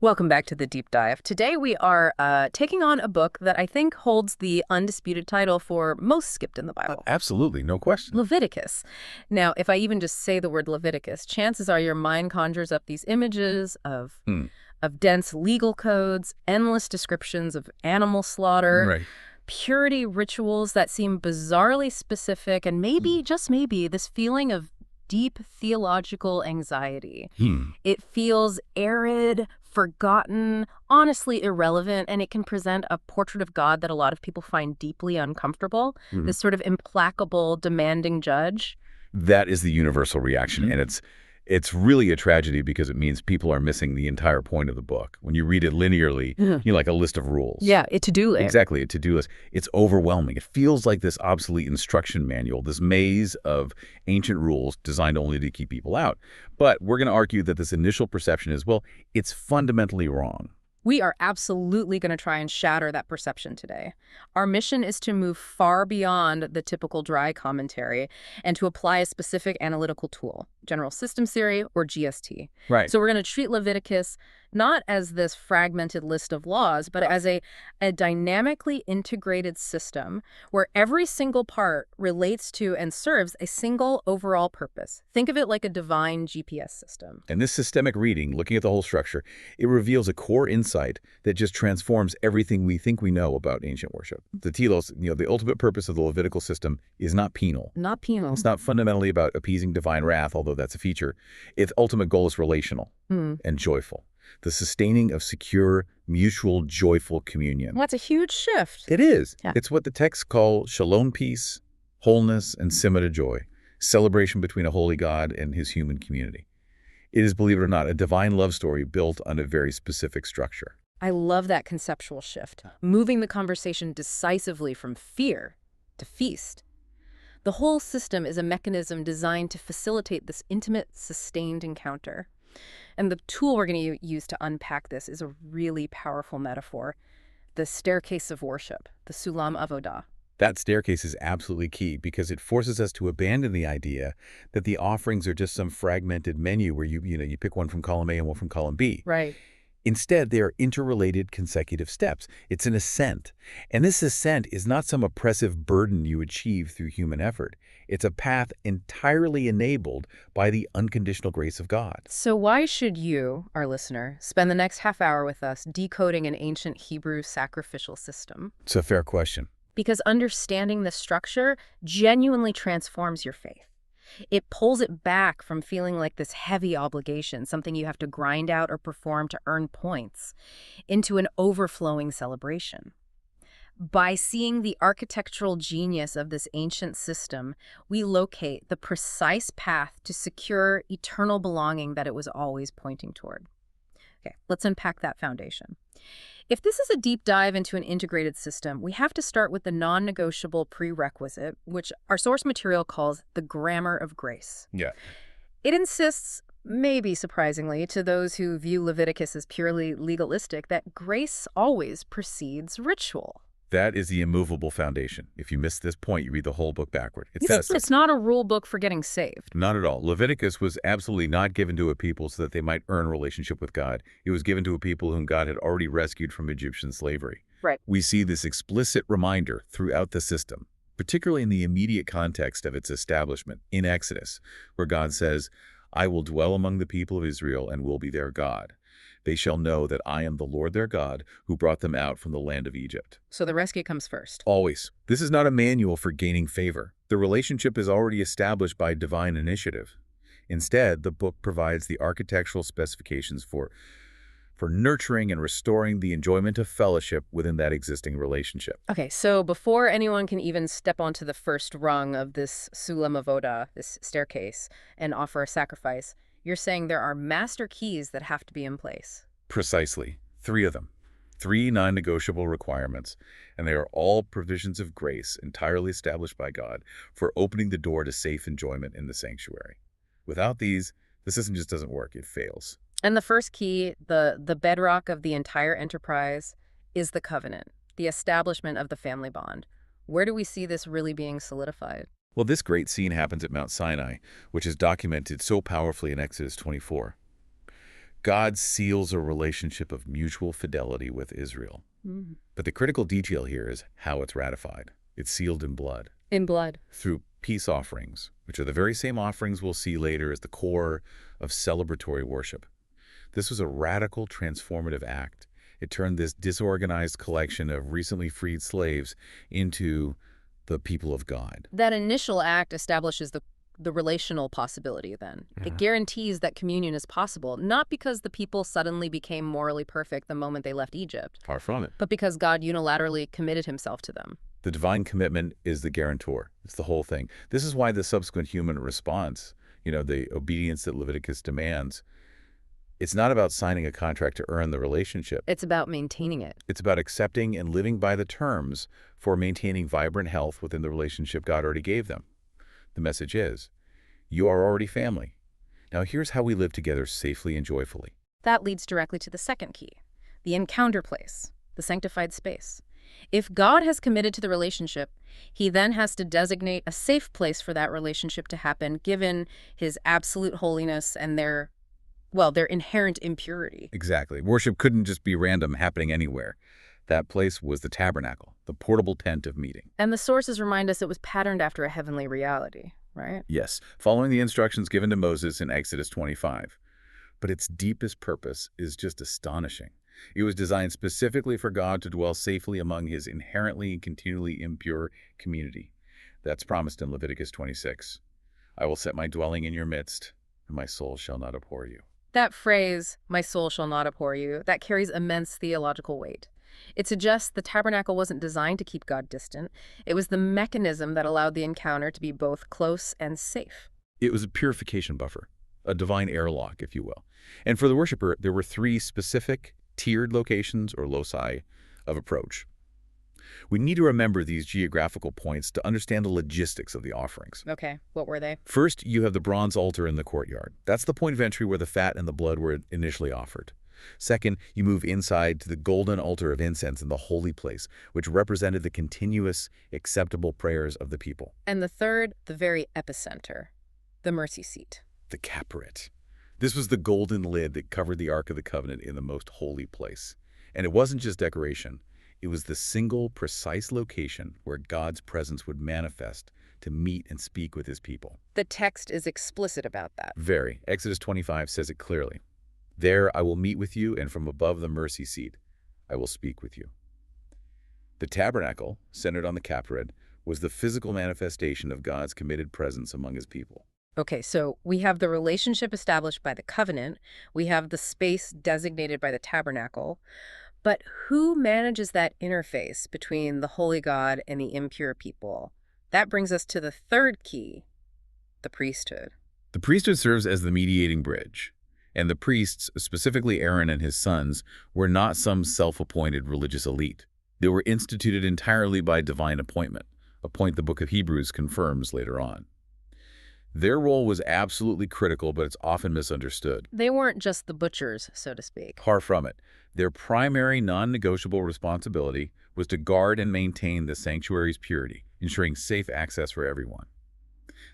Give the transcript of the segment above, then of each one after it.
Welcome back to the deep dive. Today we are taking on a book that I think holds the undisputed title for most skipped in the Bible, Absolutely, no question. Leviticus. Now, if I even just say the word Leviticus, chances are your mind conjures up these images Hmm. of dense legal codes, endless descriptions of animal slaughter, Right. purity rituals that seem bizarrely specific, and maybe, just maybe, this feeling of deep theological anxiety. Hmm. It feels arid, forgotten, honestly irrelevant, and it can present a portrait of God that a lot of people find deeply uncomfortable, Mhm. this sort of implacable, demanding judge. That is the universal reaction, and it's really a tragedy because it means people are missing the entire point of the book. When you read it linearly, Yeah. like a list of rules. Yeah, a to-do list. Exactly, a to-do list. It's overwhelming. It feels like this obsolete instruction manual, this maze of ancient rules designed only to keep people out. But we're going to argue that this initial perception is, well, it's fundamentally wrong. We are absolutely going to try and shatter that perception today. Our mission is to move far beyond the typical dry commentary and to apply a specific analytical tool, general systems theory or GST. Right. So we're going to treat Leviticus not as this fragmented list of laws, but as a dynamically integrated system where every single part relates to and serves a single overall purpose. Think of it like a divine GPS system. And this systemic reading, looking at the whole structure, it reveals a core insight that just transforms everything we think we know about ancient worship. The telos, the ultimate purpose of the Levitical system is not penal. Not penal. It's not fundamentally about appeasing divine wrath, although that's a feature. Its ultimate goal is relational and joyful. The sustaining of secure, mutual, joyful communion. Well, that's a huge shift. It is. Yeah. It's what the texts call shalom peace, wholeness, and simeta joy, celebration between a holy God and his human community. It is, believe it or not, a divine love story built on a very specific structure. I love that conceptual shift, moving the conversation decisively from fear to feast. The whole system is a mechanism designed to facilitate this intimate, sustained encounter. And the tool we're going to use to unpack this is a really powerful metaphor, the staircase of worship, the sulam avodah. That staircase is absolutely key because it forces us to abandon the idea that the offerings are just some fragmented menu where you pick one from column A and one from column B. Right. Instead, they are interrelated consecutive steps. It's an ascent. And this ascent is not some oppressive burden you achieve through human effort. It's a path entirely enabled by the unconditional grace of God. So why should you, our listener, spend the next half hour with us decoding an ancient Hebrew sacrificial system? It's a fair question. Because understanding the structure genuinely transforms your faith. It pulls it back from feeling like this heavy obligation, something you have to grind out or perform to earn points, into an overflowing celebration. By seeing the architectural genius of this ancient system, we locate the precise path to secure eternal belonging that it was always pointing toward. Okay, let's unpack that foundation. If this is a deep dive into an integrated system, we have to start with the non-negotiable prerequisite, which our source material calls the grammar of grace. Yeah. It insists, maybe surprisingly, to those who view Leviticus as purely legalistic, that grace always precedes ritual. That is the immovable foundation. If you miss this point, you read the whole book backward. It says It's not a rule book for getting saved. not at all. Leviticus was absolutely not given to a people so that they might earn relationship with God. It was given to a people whom God had already rescued from Egyptian slavery. Right. We see this explicit reminder throughout the system, particularly in the immediate context of its establishment in Exodus, where God says, "I will dwell among the people of Israel and will be their God. They shall know that I am the Lord their God who brought them out from the land of Egypt." So the rescue comes first. Always. This is not a manual for gaining favor. The relationship is already established by divine initiative. Instead, the book provides the architectural specifications for nurturing and restoring the enjoyment of fellowship within that existing relationship. Okay, so before anyone can even step onto the first rung of this sulam avodah, this staircase, and offer a sacrifice, you're saying there are master keys that have to be in place. Precisely. 3 of them. 3 non-negotiable requirements, and they are all provisions of grace entirely established by God for opening the door to safe enjoyment in the sanctuary. Without these, the system just doesn't work. It fails. And the first key, the bedrock of the entire enterprise, is the covenant, the establishment of the family bond. Where do we see this really being solidified? Well, this great scene happens at Mount Sinai, which is documented so powerfully in Exodus 24. God seals a relationship of mutual fidelity with Israel. Mm. But the critical detail here is how it's ratified. It's sealed in blood. In blood. Through peace offerings, which are the very same offerings we'll see later as the core of celebratory worship. This was a radical, transformative act. It turned this disorganized collection of recently freed slaves into the people of God. That initial act establishes the relational possibility then. It guarantees that communion is possible, not because the people suddenly became morally perfect the moment they left Egypt, Far from it. but because God unilaterally committed himself to them. The divine commitment is the guarantor. It's the whole thing. This is why the subsequent human response, the obedience that Leviticus demands, it's not about signing a contract to earn the relationship. It's about maintaining it. It's about accepting and living by the terms for maintaining vibrant health within the relationship God already gave them. The message is, you are already family. Now here's how we live together safely and joyfully. That leads directly to the second key, the encounter place, the sanctified space. If God has committed to the relationship, he then has to designate a safe place for that relationship to happen, given his absolute holiness and their inherent impurity. Exactly. Worship couldn't just be random, happening anywhere. That place was the tabernacle, the portable tent of meeting. And the sources remind us it was patterned after a heavenly reality, right? Yes, following the instructions given to Moses in Exodus 25. But its deepest purpose is just astonishing. It was designed specifically for God to dwell safely among his inherently and continually impure community. That's promised in Leviticus 26. I will set my dwelling in your midst, and my soul shall not abhor you. That phrase, my soul shall not abhor you, that carries immense theological weight. It suggests the tabernacle wasn't designed to keep God distant. It was the mechanism that allowed the encounter to be both close and safe. It was a purification buffer, a divine airlock, if you will. And for the worshiper, there were 3 specific tiered locations or loci of approach. We need to remember these geographical points to understand the logistics of the offerings. Okay, what were they? First, you have the bronze altar in the courtyard. That's the point of entry where the fat and the blood were initially offered. Second, you move inside to the golden altar of incense in the holy place, which represented the continuous, acceptable prayers of the people. And the third, the very epicenter, the mercy seat. The capret. This was the golden lid that covered the Ark of the Covenant in the most holy place. And it wasn't just decoration. It was the single, precise location where God's presence would manifest to meet and speak with his people. The text is explicit about that. Very. Exodus 25 says it clearly. There I will meet with you, and from above the mercy seat I will speak with you. The tabernacle, centered on the capret, was the physical manifestation of God's committed presence among his people. Okay, so we have the relationship established by the covenant. We have the space designated by the tabernacle. But who manages that interface between the holy God and the impure people? That brings us to the third key, the priesthood. The priesthood serves as the mediating bridge. And the priests, specifically Aaron and his sons, were not some self-appointed religious elite. They were instituted entirely by divine appointment, a point the book of Hebrews confirms later on. Their role was absolutely critical, but it's often misunderstood. They weren't just the butchers, so to speak. Far from it. Their primary non-negotiable responsibility was to guard and maintain the sanctuary's purity, ensuring safe access for everyone.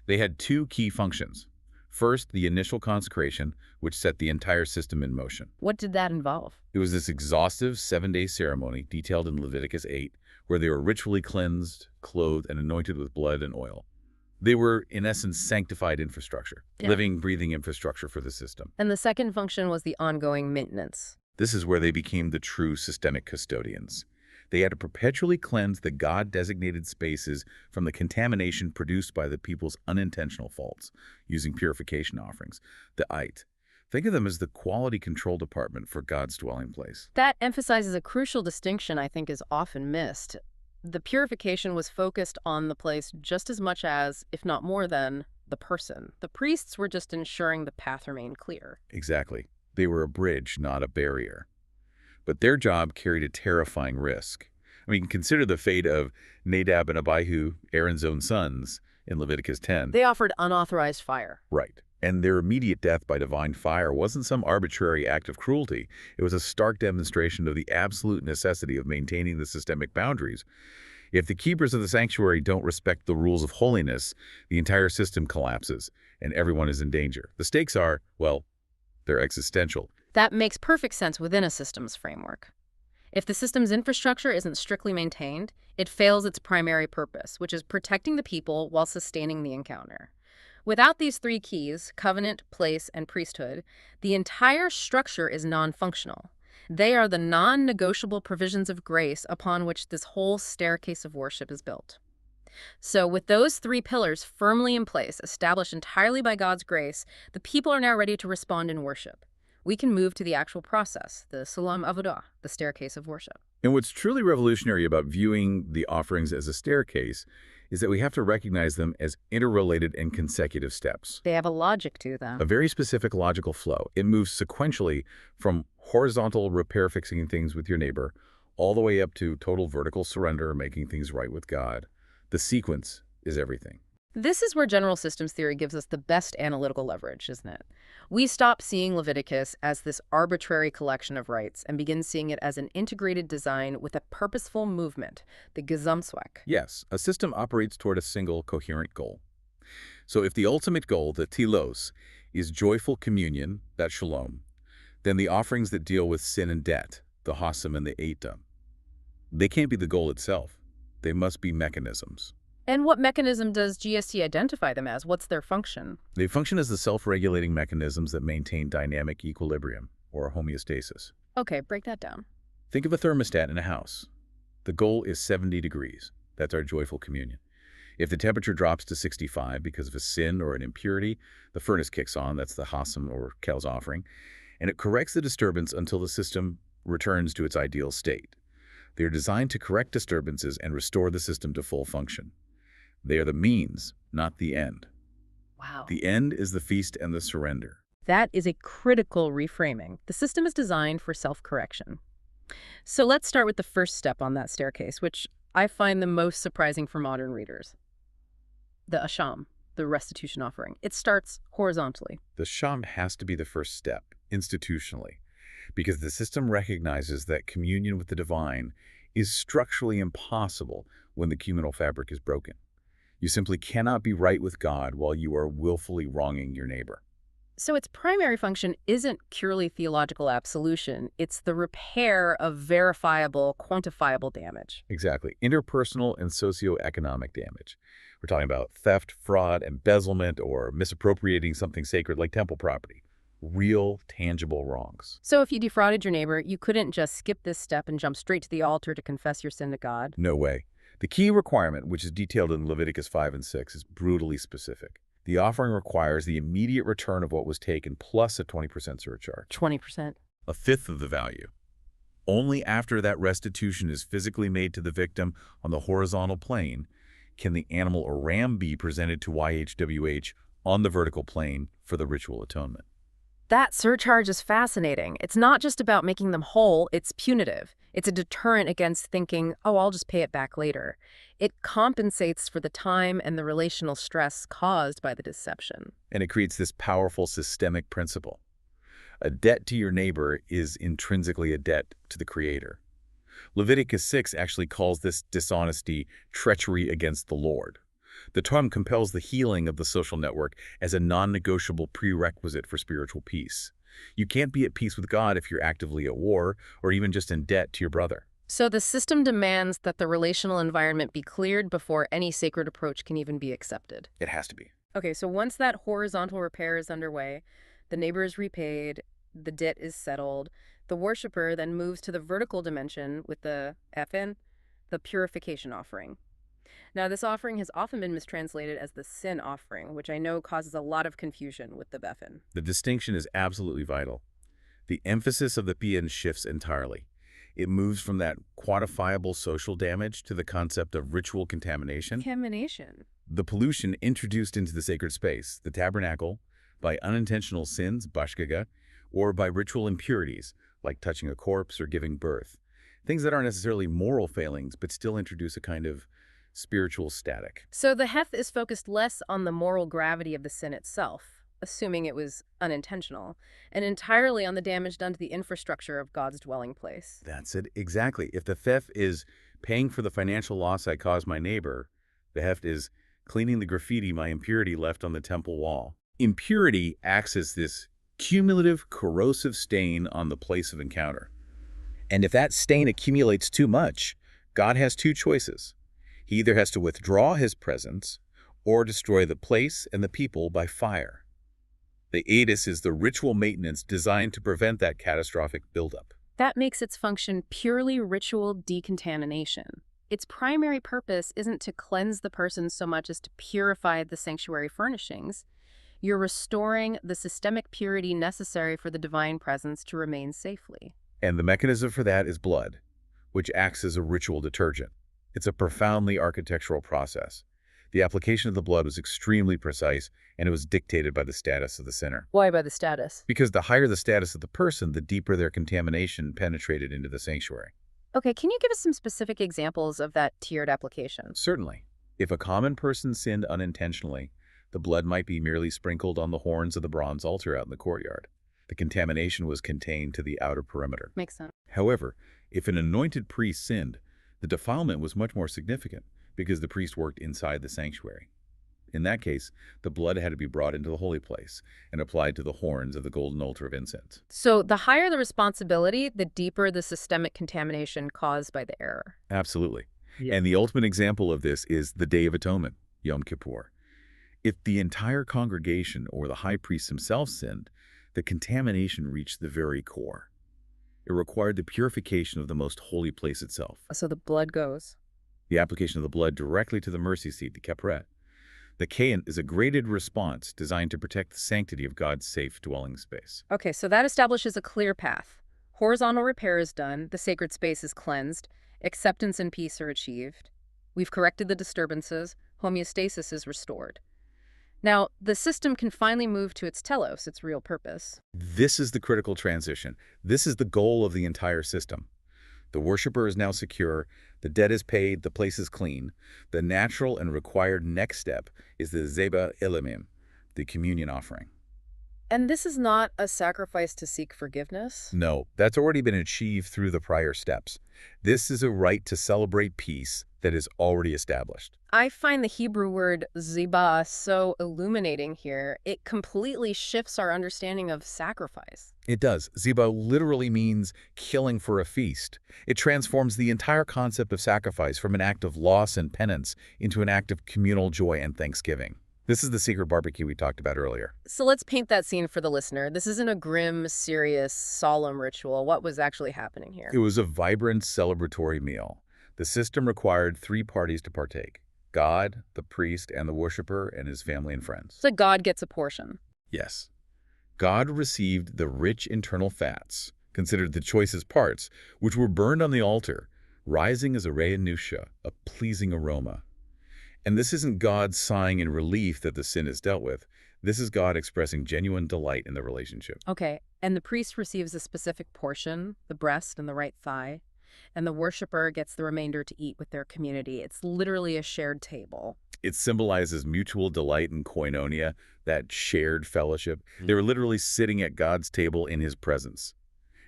They had 2 key functions. First, the initial consecration, which set the entire system in motion. What did that involve? It was this exhaustive 7-day ceremony detailed in Leviticus 8, where they were ritually cleansed, clothed, and anointed with blood and oil. They were, in essence, sanctified infrastructure, living, breathing infrastructure for the system. And the second function was the ongoing maintenance. This is where they became the true systemic custodians. They had to perpetually cleanse the God-designated spaces from the contamination produced by the people's unintentional faults, using purification offerings, the ait. Think of them as the quality control department for God's dwelling place. That emphasizes a crucial distinction I think is often missed. The purification was focused on the place just as much as, if not more than, the person. The priests were just ensuring the path remained clear. Exactly. They were a bridge, not a barrier. But their job carried a terrifying risk. I mean, consider the fate of Nadab and Abihu, Aaron's own sons, in Leviticus 10. They offered unauthorized fire. Right. And their immediate death by divine fire wasn't some arbitrary act of cruelty. It was a stark demonstration of the absolute necessity of maintaining the systemic boundaries. If the keepers of the sanctuary don't respect the rules of holiness, the entire system collapses, and everyone is in danger. The stakes are, well, they're existential. That makes perfect sense within a systems framework. If the system's infrastructure isn't strictly maintained, it fails its primary purpose, which is protecting the people while sustaining the encounter. Without these three keys, covenant, place, and priesthood, the entire structure is non-functional. They are the non-negotiable provisions of grace upon which this whole staircase of worship is built. So with those three pillars firmly in place, established entirely by God's grace, the people are now ready to respond in worship. We can move to the actual process, the Sulam Avodah, the staircase of worship. And what's truly revolutionary about viewing the offerings as a staircase is that we have to recognize them as interrelated and consecutive steps. They have a logic to A them. very specific logical flow. It moves sequentially from horizontal repair fixing things with your neighbor all the way up to total vertical surrender, making things right with God. The sequence is everything. This is where general systems theory gives us the best analytical leverage, isn't it? We stop seeing Leviticus as this arbitrary collection of rites and begin seeing it as an integrated design with a purposeful movement, the Gesamtzweck. Yes, a system operates toward a single coherent goal. So if the ultimate goal, the telos, is joyful communion, that shalom, then the offerings that deal with sin and debt, the hossam and the eitam, they can't be the goal itself. They must be mechanisms. And what mechanism does GST identify them as? What's their function? They function as the self-regulating mechanisms that maintain dynamic equilibrium, or homeostasis. Okay, break that down. Think of a thermostat in a house. The goal is 70 degrees. That's our joyful communion. If the temperature drops to 65 because of a sin or an impurity, the furnace kicks on, that's the hossam or Kel's offering, and it corrects the disturbance until the system returns to its ideal state. They are designed to correct disturbances and restore the system to full function. They are the means, not the end. Wow. The end is the feast and the surrender. That is a critical reframing. The system is designed for self-correction. So let's start with the first step on that staircase, which I find the most surprising for modern readers. The asham, the restitution offering. It starts horizontally. The sham has to be the first step, institutionally, because the system recognizes that communion with the divine is structurally impossible when the communal fabric is broken. You simply cannot be right with God while you are willfully wronging your neighbor. So its primary function isn't purely theological absolution. It's the repair of verifiable, quantifiable damage. Exactly. Interpersonal and socioeconomic damage. We're talking about theft, fraud, embezzlement, or misappropriating something sacred like temple property. Real, tangible wrongs. So if you defrauded your neighbor, you couldn't just skip this step and jump straight to the altar to confess your sin to God. No way. The key requirement, which is detailed in Leviticus 5 and 6, is brutally specific. The offering requires the immediate return of what was taken plus a 20% surcharge. 20%. A fifth of the value. Only after that restitution is physically made to the victim on the horizontal plane can the animal or ram be presented to YHWH on the vertical plane for the ritual atonement. That surcharge is fascinating. It's not just about making them whole, it's punitive. It's a deterrent against thinking, oh, I'll just pay it back later. It compensates for the time and the relational stress caused by the deception. And it creates this powerful systemic principle. A debt to your neighbor is intrinsically a debt to the Creator. Leviticus 6 actually calls this dishonesty treachery against the Lord. The term compels the healing of the social network as a non-negotiable prerequisite for spiritual peace. You can't be at peace with God if you're actively at war or even just in debt to your brother. So the system demands that the relational environment be cleared before any sacred approach can even be accepted. It has to be. Okay, so once that horizontal repair is underway, the neighbor is repaid, the debt is settled, the worshiper then moves to the vertical dimension with the FN, the purification offering. Now, this offering has often been mistranslated as the sin offering, which I know causes a lot of confusion with the Befin. The distinction is absolutely vital. The emphasis of the PN shifts entirely. It moves from that quantifiable social damage to the concept of ritual contamination. Contamination. The pollution introduced into the sacred space, the tabernacle, by unintentional sins, bashkaga, or by ritual impurities, like touching a corpse or giving birth. Things that aren't necessarily moral failings, but still introduce a kind of spiritual static. So the hef is focused less on the moral gravity of the sin itself, assuming it was unintentional, and entirely on the damage done to the infrastructure of God's dwelling place. That's it, exactly. If the theft is paying for the financial loss I caused my neighbor, the heft is cleaning the graffiti my impurity left on the temple wall. Impurity acts as this cumulative corrosive stain on the place of encounter. And if that stain accumulates too much, God has two choices. He either has to withdraw his presence or destroy the place and the people by fire. The Adis is the ritual maintenance designed to prevent that catastrophic buildup. That makes its function purely ritual decontamination. Its primary purpose isn't to cleanse the person so much as to purify the sanctuary furnishings. You're restoring the systemic purity necessary for the divine presence to remain safely. And the mechanism for that is blood, which acts as a ritual detergent. It's a profoundly architectural process. The application of the blood was extremely precise, and it was dictated by the status of the sinner. Why by the status? Because the higher the status of the person, the deeper their contamination penetrated into the sanctuary. Okay, can you give us some specific examples of that tiered application? Certainly. If a common person sinned unintentionally, the blood might be merely sprinkled on the horns of the bronze altar out in the courtyard. The contamination was contained to the outer perimeter. Makes sense. However, if an anointed priest sinned, the defilement was much more significant because the priest worked inside the sanctuary. In that case, the blood had to be brought into the holy place and applied to the horns of the golden altar of incense. So the higher the responsibility, the deeper the systemic contamination caused by the error. Absolutely. Yeah. And the ultimate example of this is the Day of Atonement, Yom Kippur. If the entire congregation or the high priest himself sinned, the contamination reached the very core. It required the purification of the most holy place itself. So the blood goes. The application of the blood directly to the mercy seat, the Kepharet. The Kayan is a graded response designed to protect the sanctity of God's safe dwelling space. Okay, so that establishes a clear path. Horizontal repair is done, the sacred space is cleansed, acceptance and peace are achieved. We've corrected the disturbances, homeostasis is restored. Now, the system can finally move to its telos, its real purpose. This is the critical transition. This is the goal of the entire system. The worshiper is now secure, the debt is paid, the place is clean. The natural and required next step is the Zeba Elamim, the communion offering. And this is not a sacrifice to seek forgiveness? No, that's already been achieved through the prior steps. This is a right to celebrate peace that is already established. I find the Hebrew word ziba so illuminating here. It completely shifts our understanding of sacrifice. It does. Ziba literally means killing for a feast. It transforms the entire concept of sacrifice from an act of loss and penance into an act of communal joy and thanksgiving. This is the secret barbecue we talked about earlier. So let's paint that scene for the listener. This isn't a grim, serious, solemn ritual. What was actually happening here? It was a vibrant celebratory meal. The system required 3 parties to partake: God, the priest, and the worshiper, and his family and friends. So God gets a portion. Yes. God received the rich internal fats, considered the choicest parts, which were burned on the altar, rising as a re'anusha, a pleasing aroma. And this isn't God sighing in relief that the sin is dealt with. This is God expressing genuine delight in the relationship. Okay, and the priest receives a specific portion, the breast and the right thigh, and the worshiper gets the remainder to eat with their community. It's literally a shared table. It symbolizes mutual delight in koinonia, that shared fellowship. They were literally sitting at God's table in his presence.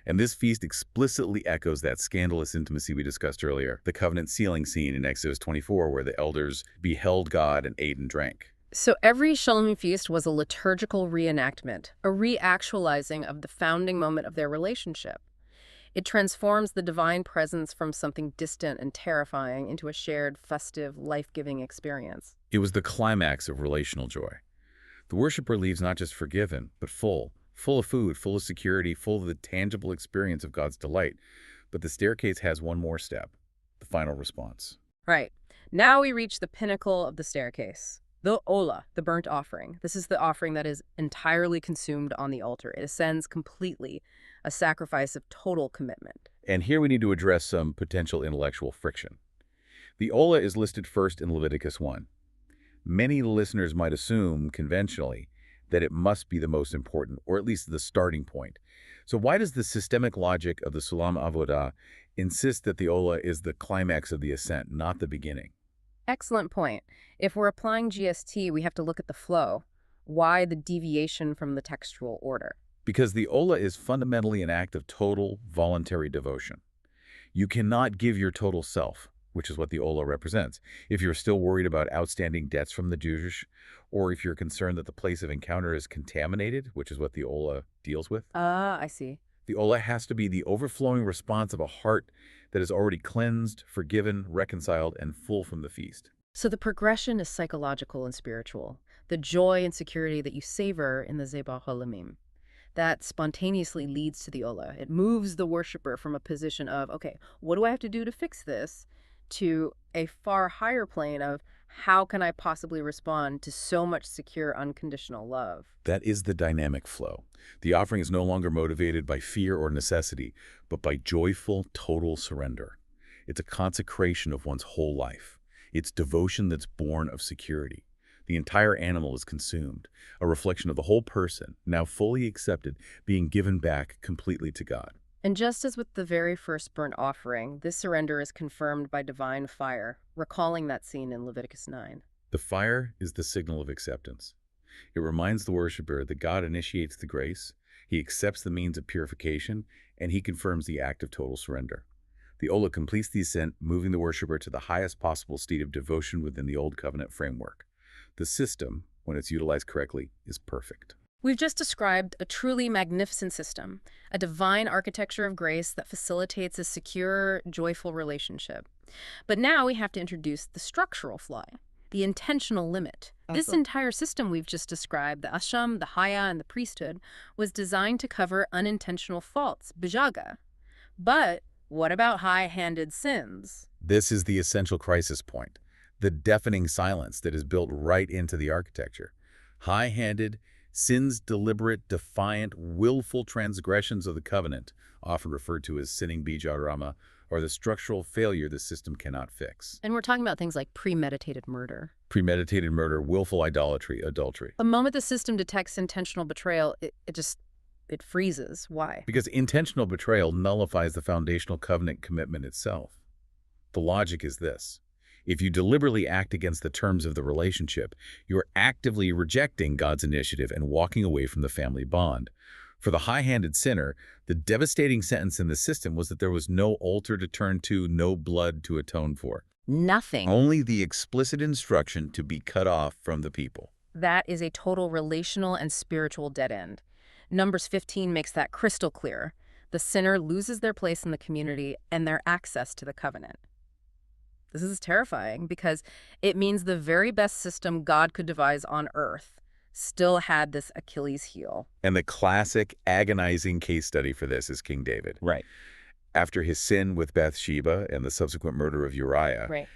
And this feast explicitly echoes that scandalous intimacy we discussed earlier, the covenant sealing scene in Exodus 24, where the elders beheld God and ate and drank. So every Shalom feast was a liturgical reenactment, a reactualizing of the founding moment of their relationship. It transforms the divine presence from something distant and terrifying into a shared, festive, life-giving experience. It was the climax of relational joy. The worshiper leaves not just forgiven, but full of food, full of security, full of the tangible experience of God's delight. But the staircase has one more step, the final response. Right. Now we reach the pinnacle of the staircase. The ola, the burnt offering. This is the offering that is entirely consumed on the altar. It ascends completely, a sacrifice of total commitment. And here we need to address some potential intellectual friction. The ola is listed first in Leviticus 1. Many listeners might assume, conventionally, that it must be the most important, or at least the starting point. So why does the systemic logic of the Sulam Avodah insist that the ola is the climax of the ascent, not the beginning? Excellent point. If we're applying GST, we have to look at the flow. Why the deviation from the textual order? Because the ola is fundamentally an act of total, voluntary devotion. You cannot give your total self, which is what the Ola represents. If you're still worried about outstanding debts from the Jewish, or if you're concerned that the place of encounter is contaminated, which is what the Ola deals with, Ah, I see. the Ola has to be the overflowing response of a heart that is already cleansed, forgiven, reconciled, and full from the feast. So the progression is psychological and spiritual. The joy and security that you savor in the Zebah Halamim. That spontaneously leads to the Ola. It moves the worshiper from a position of, okay, what do I have to do to fix this, to a far higher plane of how can I possibly respond to so much secure, unconditional love? That is the dynamic flow. The offering is no longer motivated by fear or necessity, but by joyful, total surrender. It's a consecration of one's whole life. It's devotion that's born of security. The entire animal is consumed, a reflection of the whole person, now fully accepted, being given back completely to God. And just as with the very first burnt offering, this surrender is confirmed by divine fire, recalling that scene in Leviticus 9. The fire is the signal of acceptance. It reminds the worshiper that God initiates the grace, He accepts the means of purification, and He confirms the act of total surrender. The Ola completes the ascent, moving the worshiper to the highest possible state of devotion within the Old Covenant framework. The system, when it's utilized correctly, is perfect. We've just described a truly magnificent system, a divine architecture of grace that facilitates a secure, joyful relationship. But now we have to introduce the structural flaw, the intentional limit. This entire system we've just described, the asham, the haya, and the priesthood, was designed to cover unintentional faults, bijaga. But what about high-handed sins? This is the essential crisis point, the deafening silence that is built right into the architecture. High-handed, sins, deliberate, defiant, willful transgressions of the covenant, often referred to as sinning bija rama, or the structural failure the system cannot fix. And we're talking about things like premeditated murder. Premeditated murder, willful idolatry, adultery. The moment the system detects intentional betrayal, it freezes. Why? Because intentional betrayal nullifies the foundational covenant commitment itself. The logic is this. If you deliberately act against the terms of the relationship, you're actively rejecting God's initiative and walking away from the family bond. For the high-handed sinner, the devastating sentence in the system was that there was no altar to turn to, no blood to atone for. Nothing. Only the explicit instruction to be cut off from the people. That is a total relational and spiritual dead end. Numbers 15 makes that crystal clear. The sinner loses their place in the community and their access to the covenant. This is terrifying because it means the very best system God could devise on earth still had this Achilles heel. And the classic agonizing case study for this is King David. Right. After his sin with Bathsheba and the subsequent murder of Uriah, Right.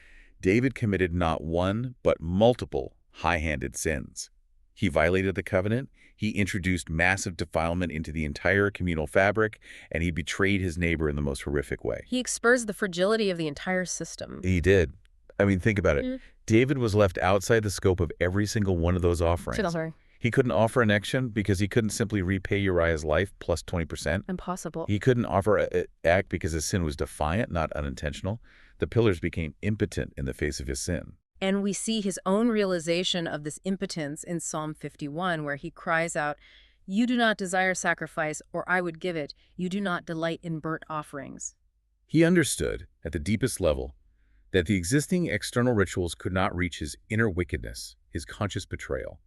David committed not one, but multiple high-handed sins. He violated the covenant, he introduced massive defilement into the entire communal fabric, and he betrayed his neighbor in the most horrific way. He exposed the fragility of the entire system. He did. I mean, think about it. Mm. David was left outside the scope of every single one of those offerings. Sorry. He couldn't offer an action because he couldn't simply repay Uriah's life plus 20%. Impossible. He couldn't offer an act because his sin was defiant, not unintentional. The pillars became impotent in the face of his sin. And we see his own realization of this impotence in Psalm 51, where he cries out, "You do not desire sacrifice, or I would give it. You do not delight in burnt offerings." He understood, at the deepest level, that the existing external rituals could not reach his inner wickedness, his conscious betrayal.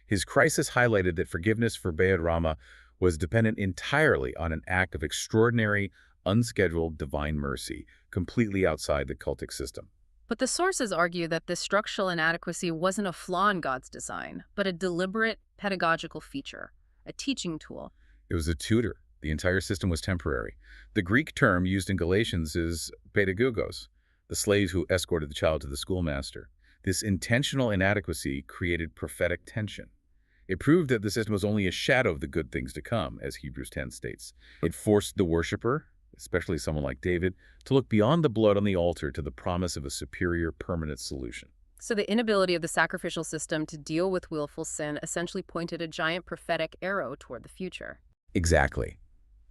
His crisis highlighted that forgiveness for Be'ed Rama was dependent entirely on an act of extraordinary, unscheduled divine mercy, completely outside the cultic system. But the sources argue that this structural inadequacy wasn't a flaw in God's design, but a deliberate pedagogical feature, a teaching tool. It was a tutor. The entire system was temporary. The Greek term used in Galatians is pedagogos, the slaves who escorted the child to the schoolmaster. This intentional inadequacy created prophetic tension. It proved that the system was only a shadow of the good things to come, as Hebrews 10 states. It forced the worshiper, especially someone like David, to look beyond the blood on the altar to the promise of a superior, permanent solution. So the inability of the sacrificial system to deal with willful sin essentially pointed a giant prophetic arrow toward the future. Exactly.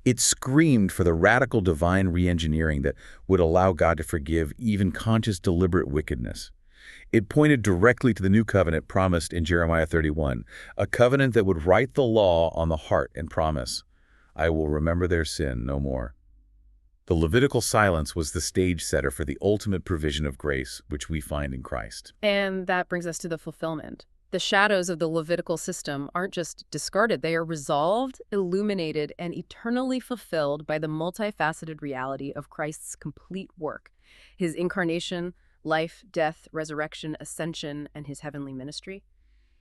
It screamed for the radical divine re-engineering that would allow God to forgive even conscious, deliberate wickedness. It pointed directly to the new covenant promised in Jeremiah 31, a covenant that would write the law on the heart and promise, "I will remember their sin no more." The Levitical silence was the stage setter for the ultimate provision of grace, which we find in Christ. And that brings us to the fulfillment. The shadows of the Levitical system aren't just discarded, they are resolved, illuminated, and eternally fulfilled by the multifaceted reality of Christ's complete work, his incarnation, life, death, resurrection, ascension, and his heavenly ministry.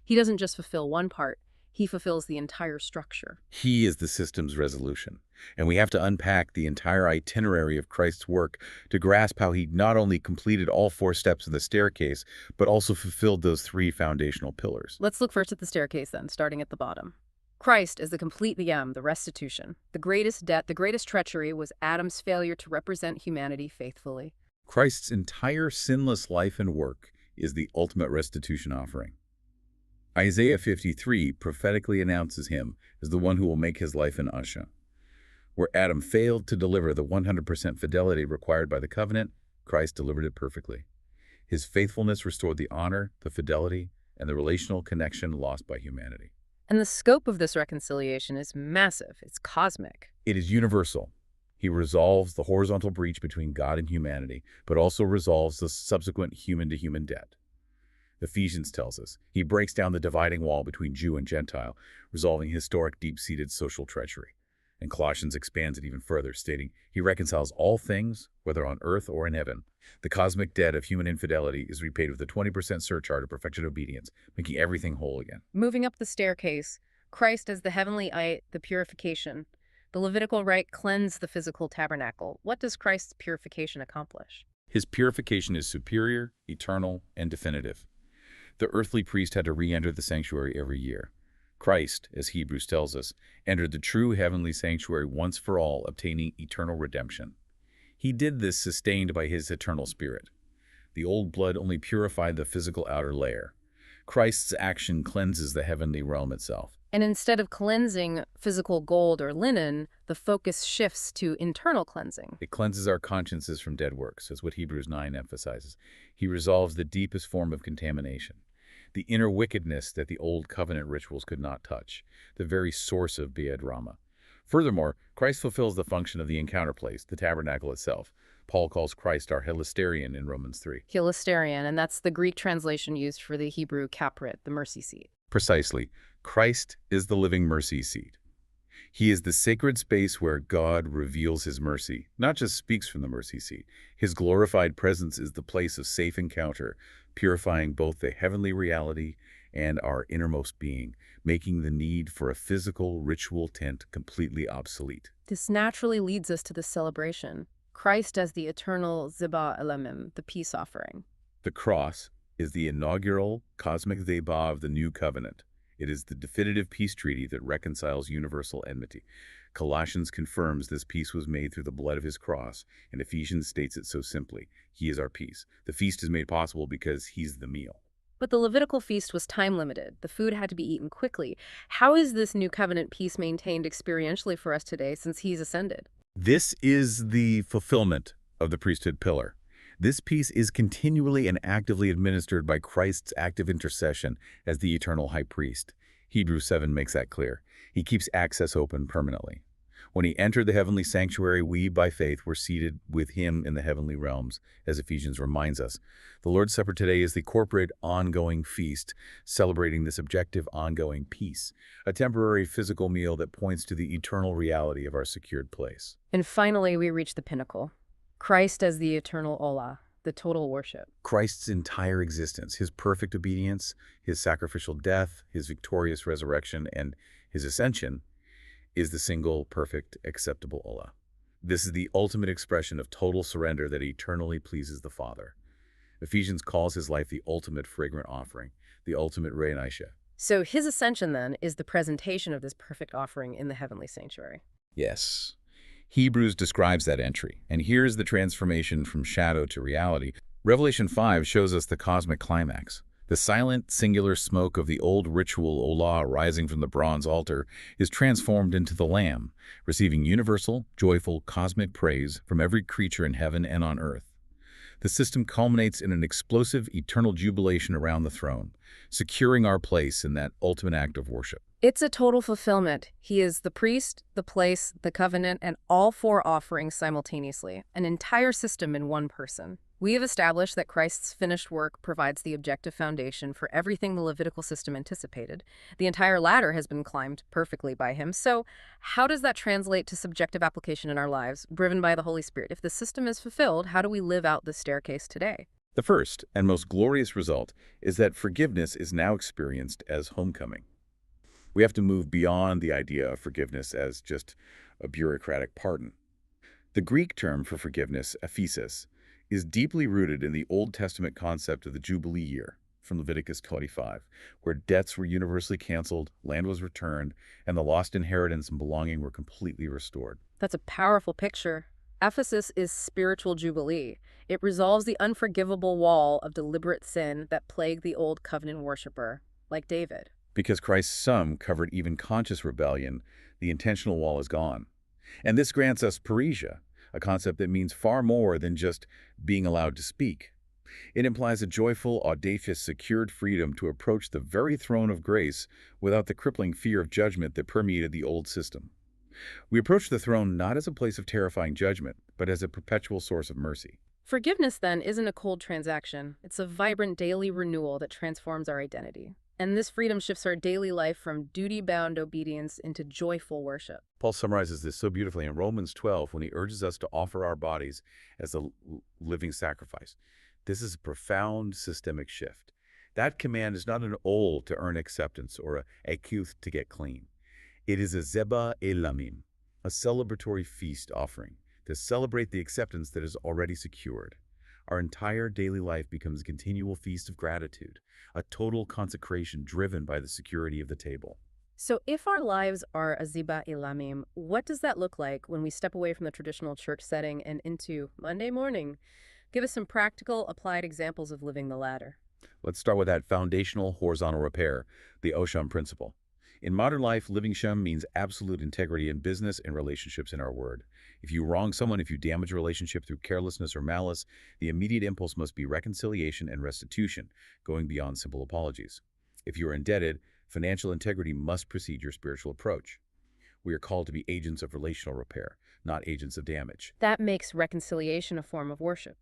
He doesn't just fulfill one part, he fulfills the entire structure. He is the system's resolution, and we have to unpack the entire itinerary of Christ's work to grasp how he not only completed all 4 steps of the staircase, but also fulfilled those 3 foundational pillars. Let's look first at the staircase then, starting at the bottom. Christ is the complete the restitution. The greatest debt, the greatest treachery was Adam's failure to represent humanity faithfully. Christ's entire sinless life and work is the ultimate restitution offering. Isaiah 53 prophetically announces him as the one who will make his life an Asha. Where Adam failed to deliver the 100% fidelity required by the covenant, Christ delivered it perfectly. His faithfulness restored the honor, the fidelity, and the relational connection lost by humanity. And the scope of this reconciliation is massive. It's cosmic. It is universal. He resolves the horizontal breach between God and humanity, but also resolves the subsequent human-to-human debt. Ephesians tells us he breaks down the dividing wall between Jew and Gentile, resolving historic deep-seated social treachery. And Colossians expands it even further, stating he reconciles all things, whether on earth or in heaven. The cosmic debt of human infidelity is repaid with a 20% surcharge of perfected obedience, making everything whole again. Moving up the staircase, Christ as the heavenly the purification. The Levitical rite cleansed the physical tabernacle. What does Christ's purification accomplish? His purification is superior, eternal, and definitive. The earthly priest had to re-enter the sanctuary every year. Christ, as Hebrews tells us, entered the true heavenly sanctuary once for all, obtaining eternal redemption. He did this sustained by his eternal spirit. The old blood only purified the physical outer layer. Christ's action cleanses the heavenly realm itself. And instead of cleansing physical gold or linen, the focus shifts to internal cleansing. It cleanses our consciences from dead works, as what Hebrews 9 emphasizes. He resolves the deepest form of contamination, the inner wickedness that the old covenant rituals could not touch, the very source of B'ed Rama. Furthermore, Christ fulfills the function of the encounter place, the tabernacle itself. Paul calls Christ our hilasterion in Romans 3. Hilasterion, and that's the Greek translation used for the Hebrew kaprit, the mercy seat. Precisely. Christ is the living mercy seat. He is the sacred space where God reveals his mercy, not just speaks from the mercy seat. His glorified presence is the place of safe encounter, purifying both the heavenly reality and our innermost being, making the need for a physical ritual tent completely obsolete. This naturally leads us to the celebration. Christ as the eternal Zebah Elamim, the peace offering. The cross is the inaugural cosmic Zebah of the new covenant. It is the definitive peace treaty that reconciles universal enmity. Colossians confirms this peace was made through the blood of his cross, and Ephesians states it so simply. He is our peace. The feast is made possible because he's the meal. But the Levitical feast was time-limited. The food had to be eaten quickly. How is this new covenant peace maintained experientially for us today since he's ascended? This is the fulfillment of the priesthood pillar. This peace is continually and actively administered by Christ's active intercession as the eternal high priest. Hebrews 7 makes that clear. He keeps access open permanently. When he entered the heavenly sanctuary, we, by faith, were seated with him in the heavenly realms, as Ephesians reminds us. The Lord's Supper today is the corporate, ongoing feast, celebrating this objective, ongoing peace, a temporary physical meal that points to the eternal reality of our secured place. And finally, we reach the pinnacle. Christ as the eternal Olah, the total worship. Christ's entire existence, his perfect obedience, his sacrificial death, his victorious resurrection, and his ascension, is the single, perfect, acceptable Olah. This is the ultimate expression of total surrender that eternally pleases the Father. Ephesians calls his life the ultimate fragrant offering, the ultimate Re'anisha. So his ascension, then, is the presentation of this perfect offering in the heavenly sanctuary. Yes. Hebrews describes that entry, and here's the transformation from shadow to reality. Revelation 5 shows us the cosmic climax. The silent, singular smoke of the old ritual Olah rising from the bronze altar is transformed into the Lamb, receiving universal, joyful, cosmic praise from every creature in heaven and on earth. The system culminates in an explosive, eternal jubilation around the throne, securing our place in that ultimate act of worship. It's a total fulfillment. He is the priest, the place, the covenant, and all four offerings simultaneously, an entire system in one person. We have established that Christ's finished work provides the objective foundation for everything the Levitical system anticipated. The entire ladder has been climbed perfectly by him. So, how does that translate to subjective application in our lives, driven by the Holy Spirit? If the system is fulfilled, how do we live out this staircase today? The first and most glorious result is that forgiveness is now experienced as homecoming. We have to move beyond the idea of forgiveness as just a bureaucratic pardon. The Greek term for forgiveness, aphesis, is deeply rooted in the Old Testament concept of the Jubilee year from Leviticus 25, where debts were universally canceled, land was returned, and the lost inheritance and belonging were completely restored. That's a powerful picture. Ephesus is spiritual jubilee. It resolves the unforgivable wall of deliberate sin that plagued the old covenant worshiper, like David. Because Christ's sum covered even conscious rebellion, the intentional wall is gone. And this grants us parousia, a concept that means far more than just being allowed to speak. It implies a joyful, audacious, secured freedom to approach the very throne of grace without the crippling fear of judgment that permeated the old system. We approach the throne not as a place of terrifying judgment, but as a perpetual source of mercy. Forgiveness, then, isn't a cold transaction. It's a vibrant daily renewal that transforms our identity. And this freedom shifts our daily life from duty-bound obedience into joyful worship. Paul summarizes this so beautifully in Romans 12 when he urges us to offer our bodies as a living sacrifice. This is a profound systemic shift. That command is not an ol to earn acceptance or a kuth to get clean. It is a zeba elamim, a celebratory feast offering to celebrate the acceptance that is already secured. Our entire daily life becomes a continual feast of gratitude, a total consecration driven by the security of the table. So if our lives are a ziba ilamim, what does that look like when we step away from the traditional church setting and into Monday morning? Give us some practical, applied examples of living the ladder. Let's start with that foundational horizontal repair, the Osham principle. In modern life, living Shem means absolute integrity in business and relationships in our word. If you wrong someone, if you damage a relationship through carelessness or malice, the immediate impulse must be reconciliation and restitution, going beyond simple apologies. If you are indebted, financial integrity must precede your spiritual approach. We are called to be agents of relational repair, not agents of damage. That makes reconciliation a form of worship.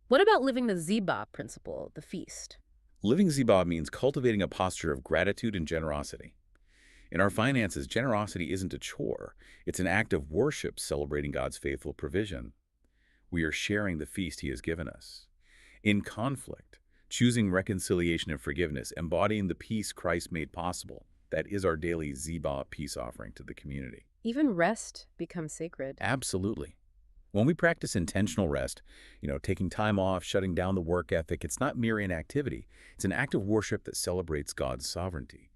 What about living the ziba principle, the feast? Living Zibah means cultivating a posture of gratitude and generosity. In our finances, generosity isn't a chore. It's an act of worship celebrating God's faithful provision. We are sharing the feast He has given us. In conflict, choosing reconciliation and forgiveness, embodying the peace Christ made possible. That is our daily Zibah peace offering to the community. Even rest becomes sacred. Absolutely. When we practice intentional rest, taking time off, shutting down the work ethic, it's not mere inactivity. It's an act of worship that celebrates God's sovereignty.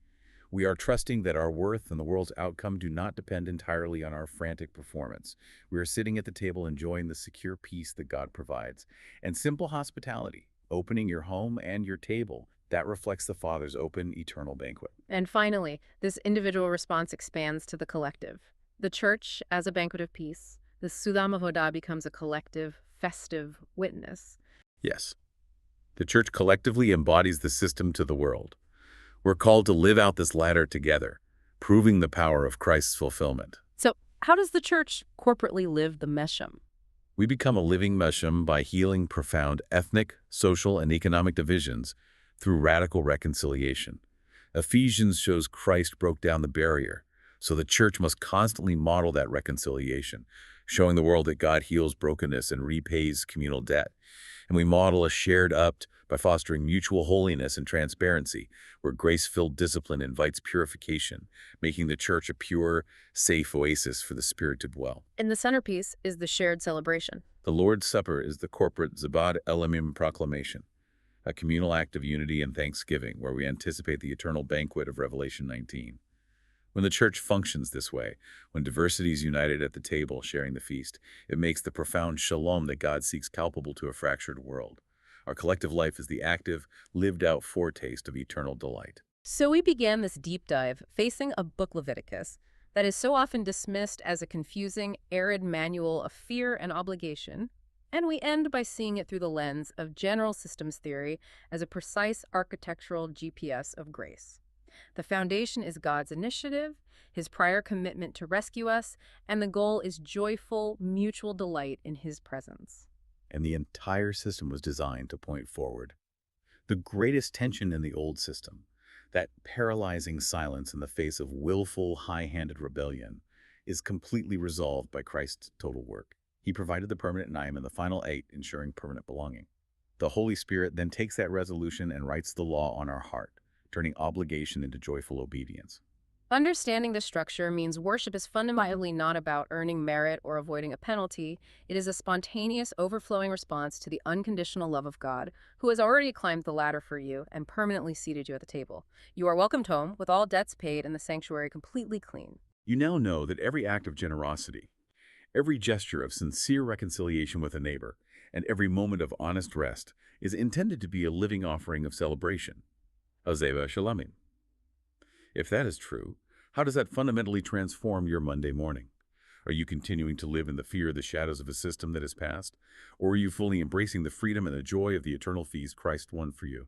We are trusting that our worth and the world's outcome do not depend entirely on our frantic performance. We are sitting at the table enjoying the secure peace that God provides. And simple hospitality, opening your home and your table, that reflects the Father's open, eternal banquet. And finally, this individual response expands to the collective. The church as a banquet of peace, the Sudam Avodah becomes a collective, festive witness. Yes. The church collectively embodies the system to the world. We're called to live out this ladder together, proving the power of Christ's fulfillment. So how does the church corporately live the Mesham? We become a living Mesham by healing profound ethnic, social, and economic divisions through radical reconciliation. Ephesians shows Christ broke down the barrier, so the church must constantly model that reconciliation, showing the world that God heals brokenness and repays communal debt. And we model a shared up by fostering mutual holiness and transparency, where grace-filled discipline invites purification, making the church a pure, safe oasis for the Spirit to dwell. And the centerpiece is the shared celebration. The Lord's Supper is the corporate Zabad Elamim proclamation, a communal act of unity and thanksgiving where we anticipate the eternal banquet of Revelation 19. When the church functions this way, when diversity is united at the table sharing the feast, it makes the profound shalom that God seeks palpable to a fractured world. Our collective life is the active, lived-out foretaste of eternal delight. So we began this deep dive facing a book Leviticus that is so often dismissed as a confusing, arid manual of fear and obligation, and we end by seeing it through the lens of general systems theory as a precise architectural GPS of grace. The foundation is God's initiative, his prior commitment to rescue us, and the goal is joyful, mutual delight in his presence. And the entire system was designed to point forward. The greatest tension in the old system, that paralyzing silence in the face of willful, high-handed rebellion, is completely resolved by Christ's total work. He provided the permanent naim and the final eight, ensuring permanent belonging. The Holy Spirit then takes that resolution and writes the law on our heart, turning obligation into joyful obedience. Understanding the structure means worship is fundamentally not about earning merit or avoiding a penalty. It is a spontaneous, overflowing response to the unconditional love of God, who has already climbed the ladder for you and permanently seated you at the table. You are welcomed home with all debts paid and the sanctuary completely clean. You now know that every act of generosity, every gesture of sincere reconciliation with a neighbor, and every moment of honest rest is intended to be a living offering of celebration. Hazeva Shalamim. If that is true, how does that fundamentally transform your Monday morning? Are you continuing to live in the fear of the shadows of a system that has passed? Or are you fully embracing the freedom and the joy of the eternal feast Christ won for you?